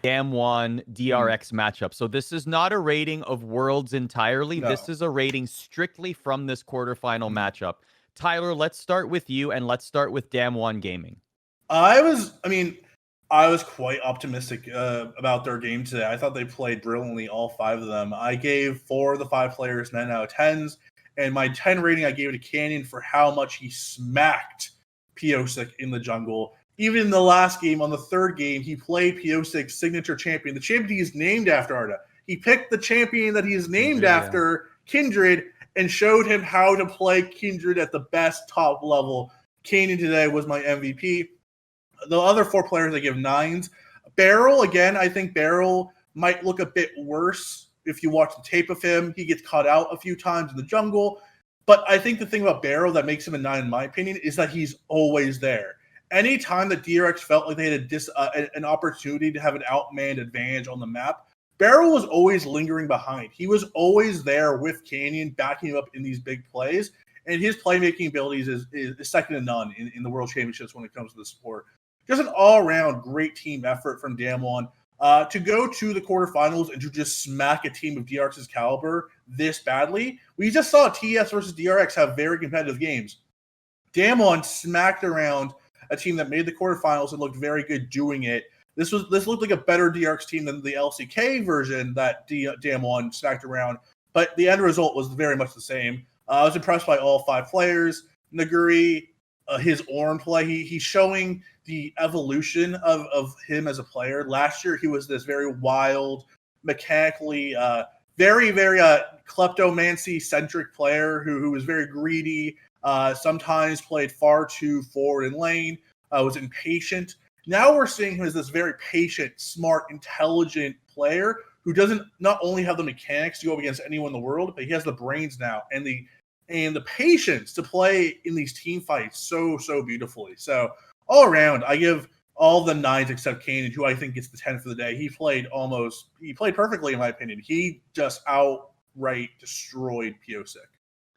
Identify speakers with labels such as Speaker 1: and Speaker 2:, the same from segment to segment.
Speaker 1: Damwon DRX matchup. So this is not a rating of Worlds entirely.
Speaker 2: No.
Speaker 1: This is a rating strictly from this quarterfinal matchup. Tyler, let's start with you, and let's start with Damwon Gaming.
Speaker 2: I was quite optimistic about their game today. I thought they played brilliantly, all 5 of them. I gave 4 of the 5 players 9 out of 10s, and my 10 rating I gave it to Canyon for how much he smacked Piosik in the jungle. Even in the last game, on the 3rd game, he played Piosik's signature champion, the champion he's named after, Arda. He picked the champion that he's named after, Kindred, and showed him how to play Kindred at the best top level. Canyon today was my MVP. The other 4 players I give 9s. Beryl, again, I think Beryl might look a bit worse if you watch the tape of him. He gets caught out a few times in the jungle. But I think the thing about Beryl that makes him a 9, in my opinion, is that he's always there. Anytime that DRX felt like they had an opportunity to have an outmanned advantage on the map, Beryl was always lingering behind. He was always there with Canyon, backing him up in these big plays. And his playmaking abilities is second to none in the World Championships when it comes to the sport. Just an all-around great team effort from Damwon. To go to the quarterfinals and to just smack a team of DRX's caliber this badly. We just saw TS versus DRX have very competitive games. Damwon smacked around a team that made the quarterfinals and looked very good doing it. This looked like a better DRX team than the LCK version that Damwon smacked around, but the end result was very much the same. I was impressed by all 5 players. Naguri, his Ornn play, he's showing the evolution of him as a player. Last year, he was this very wild, mechanically, very, very kleptomancy-centric player who was very greedy, sometimes played far too forward in lane, was impatient. Now we're seeing him as this very patient, smart, intelligent player who doesn't not only have the mechanics to go up against anyone in the world, but he has the brains now and the patience to play in these team fights so beautifully. So all around, I give all the 9s except Canyon, who I think gets the 10 for the day. He played perfectly, in my opinion. He just outright destroyed Piosik.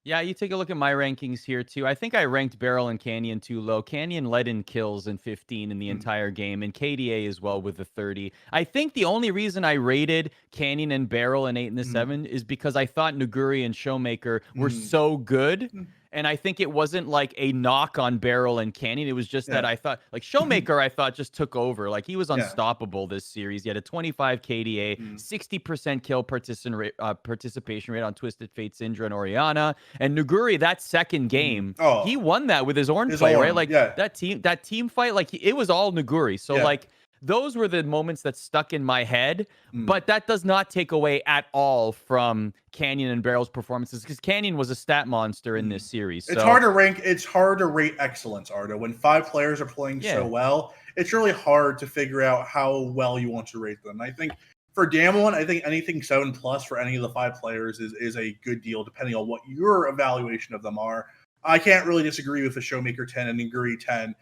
Speaker 1: Yeah, you take a look at my rankings here, too. I think I ranked Beryl and Canyon too low. Canyon led in kills in 15 in the entire game, and KDA as well with the 30. I think the only reason I rated Canyon and Beryl in 8 and the 7 is because I thought Naguri and Showmaker were so good. And I think it wasn't like a knock on Beryl and Canyon. It was just that I thought, like, Showmaker, I thought just took over. Like, he was unstoppable this series. He had a 25 KDA, 60% kill participation rate on Twisted Fate, Syndra, and Orianna. And Naguri, that second game, he won that with his Ornn play, right? Like, that team fight, like, it was all Naguri. So, like, those were the moments that stuck in my head, but that does not take away at all from Canyon and Beryl's performances, because Canyon was a stat monster in this series. So.
Speaker 2: It's hard to rank. It's hard to rate excellence, Arda. When 5 players are playing so well, it's really hard to figure out how well you want to rate them. I think for Damwon, I think anything 7+ for any of the 5 players is a good deal, depending on what your evaluation of them are. I can't really disagree with the Showmaker 10 and Naguri 10.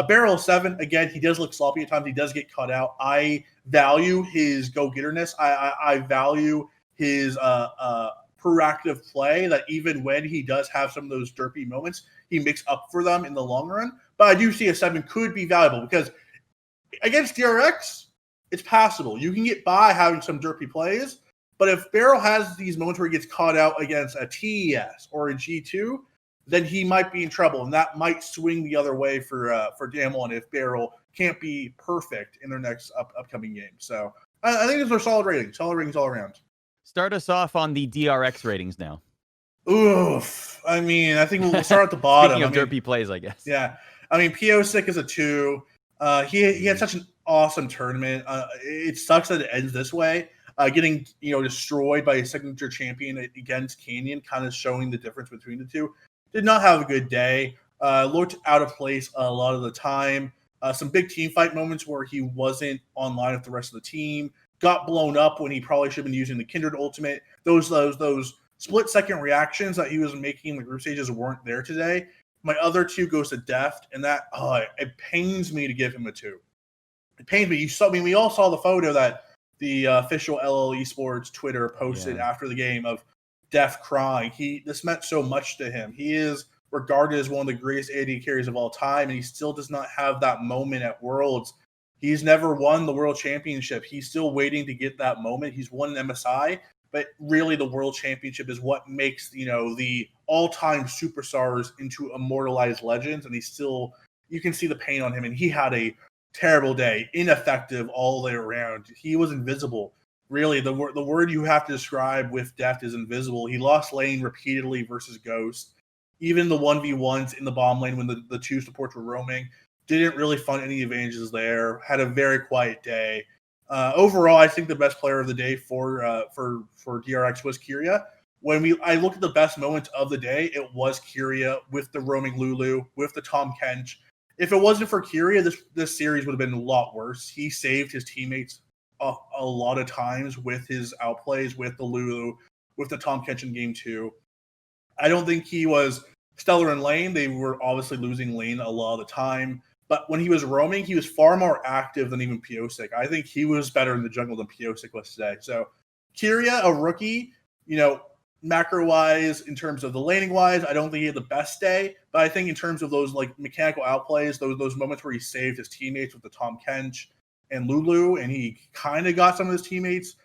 Speaker 2: Beryl 7, again, he does look sloppy at times. He does get caught out. I value his go-getterness. I value his proactive play, that even when he does have some of those derpy moments, he makes up for them in the long run. But I do see a 7 could be valuable, because against DRX, it's passable. You can get by having some derpy plays, but if Beryl has these moments where he gets caught out against a TES or a G2, then he might be in trouble, and that might swing the other way for Damwon if Beryl can't be perfect in their next upcoming game. So I think those are solid ratings all around.
Speaker 1: Start us off on the DRX ratings now.
Speaker 2: Oof. I mean, I think we'll start at the bottom.
Speaker 1: Speaking of derpy plays, I guess.
Speaker 2: Yeah. I mean, Piosik is a 2. He had such an awesome tournament. It sucks that it ends this way. Getting destroyed by a signature champion against Canyon, kind of showing the difference between the two. Did not have a good day. Looked out of place a lot of the time. Some big team fight moments where he wasn't online with the rest of the team. Got blown up when he probably should have been using the Kindred ultimate. Those split-second reactions that he was making in the group stages weren't there today. My other 2 goes to Deft, and that it pains me to give him a 2. It pains me. We all saw the photo that the official LL Esports Twitter posted after the game of Deft crying. This meant so much to him. He is regarded as one of the greatest AD carries of all time, and he still does not have that moment at Worlds. He's never won the world championship. He's still waiting to get that moment. He's won an MSI, but really the world championship is what makes, the all-time superstars into immortalized legends. And you can see the pain on him. And he had a terrible day, ineffective all the way around. He was invisible. Really, the word you have to describe with depth is invisible. He lost lane repeatedly versus Ghost. Even the 1v1s in the bomb lane when the two supports were roaming, didn't really find any advantages there. Had a very quiet day. Overall, I think the best player of the day for DRX was Kyria. When I look at the best moments of the day, it was Kyria with the roaming Lulu, with the Tom Kench. If it wasn't for Kyria, this series would have been a lot worse. He saved his teammates a lot of times with his outplays, with the Lulu, with the Tom Kench in game 2. I don't think he was stellar in lane. They were obviously losing lane a lot of the time. But when he was roaming, he was far more active than even Piosik. I think he was better in the jungle than Piosik was today. So Kyria, a rookie, macro-wise, in terms of the laning-wise, I don't think he had the best day. But I think in terms of those mechanical outplays, those moments where he saved his teammates with the Tom Kench and Lulu, and he kind of got some of his teammates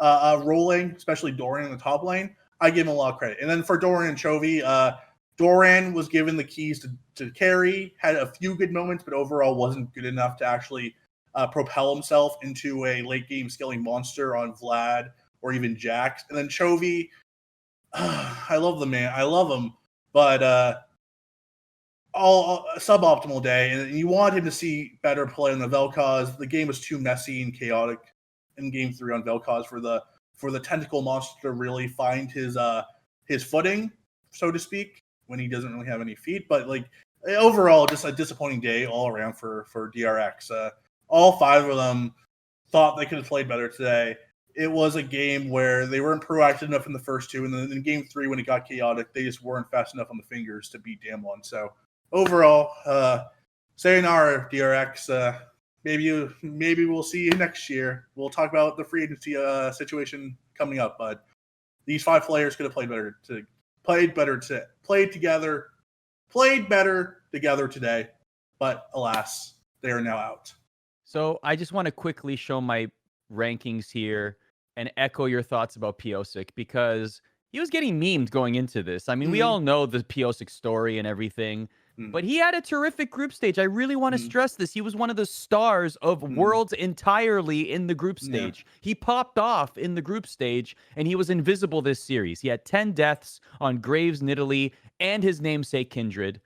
Speaker 2: rolling, especially Dorian in the top lane, I give him a lot of credit. And then for Dorian and Chovy, Doran was given the keys to carry, had a few good moments, but overall wasn't good enough to actually propel himself into a late-game scaling monster on Vlad or even Jax. And then Chovy, I love the man. I love him. But all a suboptimal day, and you want him to see better play on the Vel'Koz. The game was too messy and chaotic in game 3 on Vel'Koz for the tentacle monster to really find his footing, so to speak, when he doesn't really have any feet. But overall, just a disappointing day all around for DRX. All 5 of them thought they could have played better today. It was a game where they weren't proactive enough in the first 2, and then in game 3, when it got chaotic, they just weren't fast enough on the fingers to beat Damwon. So overall, sayonara, DRX. Maybe we'll see you next year. We'll talk about the free agency situation coming up, but these 5 players could have played better today. But alas, they are now out.
Speaker 1: So I just want to quickly show my rankings here and echo your thoughts about Piosik, because he was getting memed going into this. I mean, we all know the Piosik story and everything, but he had a terrific group stage. I really want to stress this. He was one of the stars of Worlds entirely in the group stage. He popped off in the group stage, and he was invisible this series. He had 10 deaths on Graves, Nidalee, and his namesake Kindred.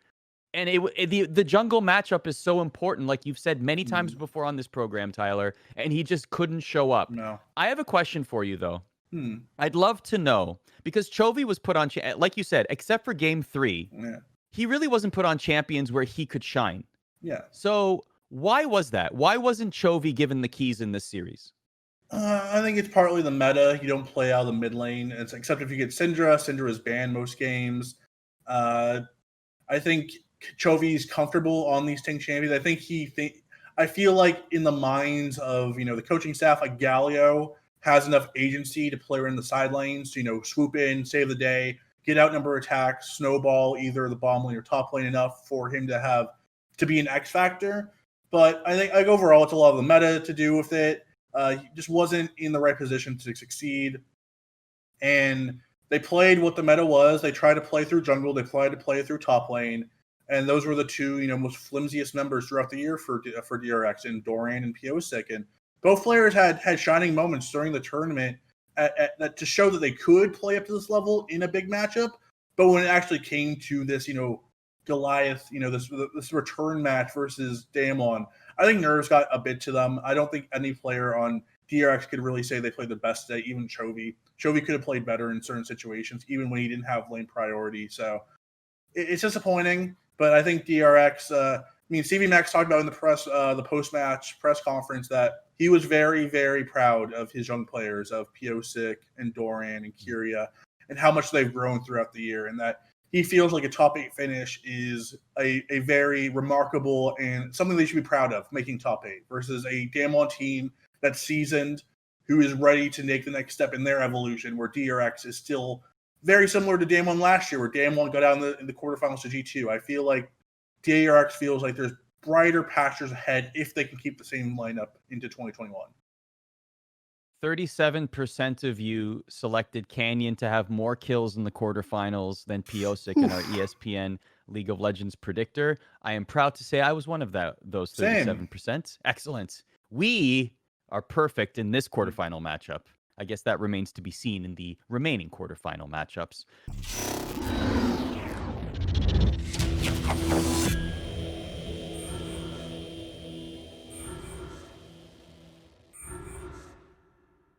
Speaker 1: And the jungle matchup is so important, like you've said many times before on this program, Tyler, and he just couldn't show up.
Speaker 2: No.
Speaker 1: I have a question for you, though. I'd love to know, because Chovy was put on, like you said, except for game 3, he really wasn't put on champions where he could shine.
Speaker 2: Yeah.
Speaker 1: So why was that? Why wasn't Chovy given the keys in this series?
Speaker 2: I think it's partly the meta. You don't play out of the mid lane, except if you get Syndra. Syndra is banned most games. I think Chovy's comfortable on these Ting champions. I feel like in the minds of the coaching staff, like Galio has enough agency to play around the side lanes, to swoop in, save the day, get outnumber attacks, snowball either the bomb lane or top lane enough for him to be an X factor. But I think overall it's a lot of the meta to do with it. He just wasn't in the right position to succeed. And they played what the meta was. They tried to play through jungle. They tried to play through top lane. And those were the 2, most flimsiest numbers throughout the year for DRX, and Dorian and Piosik. And both players had shining moments during the tournament to show that they could play up to this level in a big matchup. But when it actually came to this, Goliath, this return match versus Damwon, I think nerves got a bit to them. I don't think any player on DRX could really say they played the best day, even Chovy. Chovy could have played better in certain situations, even when he didn't have lane priority. So it's disappointing. But I think DRX, CV Max talked about in the post-match press conference that he was very, very proud of his young players, of Piosik and Dorian and Kyria, and how much they've grown throughout the year, and that he feels like a top 8 finish is a very remarkable and something they should be proud of, making top 8, versus a Damwon team that's seasoned, who is ready to make the next step in their evolution, where DRX is still very similar to Damwon last year, where Damwon got out in the quarterfinals to G2. I feel like DRX feels like there's brighter pastures ahead if they can keep the same lineup into 2021.
Speaker 1: 37% of you selected Canyon to have more kills in the quarterfinals than Piosik in our ESPN League of Legends predictor. I am proud to say I was one of those 37%. Excellent. We are perfect in this quarterfinal matchup. I guess that remains to be seen in the remaining quarterfinal matchups.